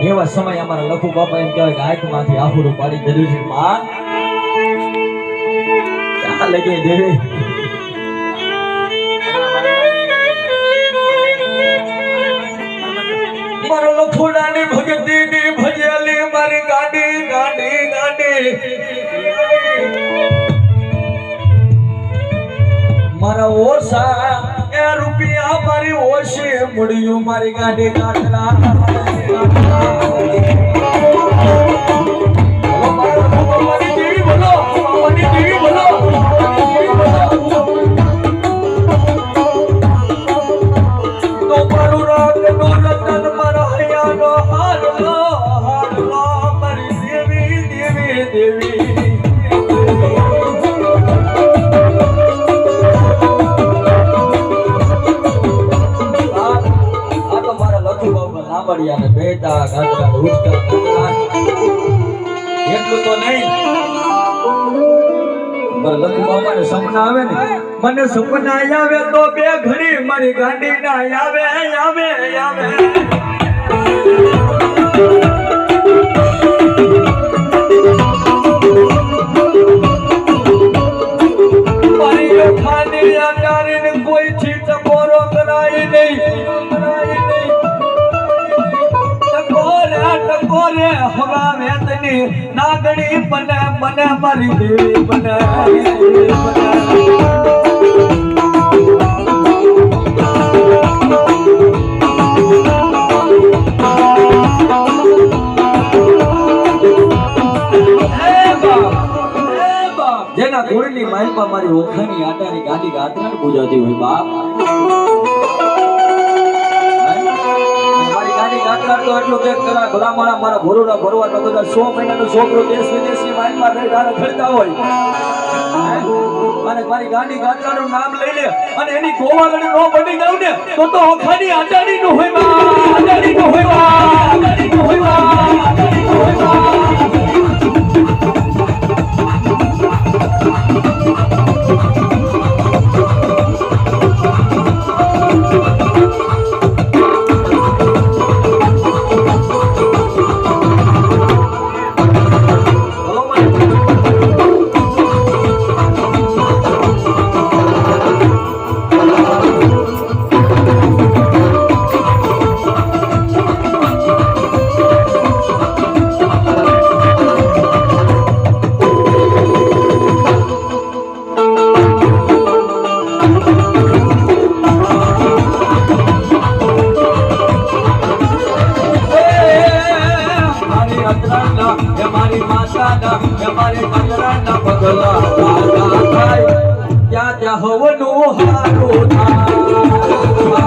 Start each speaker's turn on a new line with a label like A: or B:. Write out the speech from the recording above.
A: એવા સમય અમારા લખુ બાપા એમ કહેવાય કે આંખમાંથી આહુડું પાડી દીધું છે માં ક્યાં લગે દેવી મારો લખુડાની ભગતીની ભજેલી મારી ગાડી ગાડી ગાડી મારા ઓછા એ રૂપિયા મારી ઓછી મૂડ્યું મારી ગાડી કાતરા એટલું તો નહીં સપના આવે ને મને સપના આવે તો બે ઘડી મારી ગાડી ના આવે આવે આવે મારી ખાની આટારીને કોઈ ચીજ પોરો કરાય નહીં ટકોરે હવા વેતની નાગણી બને બને મારી દેવી બને જેના ઘોડની માલમાં મારી ઓખાની આટાની ગાડી ગાતરા પૂજાતી હોય બાપ એટલું કે કરા ભલામણા મારા ભોરુડા ભરવા તો બધા 100 મહિનાનો છોકરો દેશ વિદેશની માઇલમાં રહી ડાળે ખડતા હોય અને મારી ગાડી ગાતરાનું નામ લઈ લે અને એની ગોવાળણી નો બની જાવ ને તો ઓખાની આટાડી નું હોય આટાડી નું હોય આટાડી નું હોય આટાડી નું હોય હવનું હારું થાય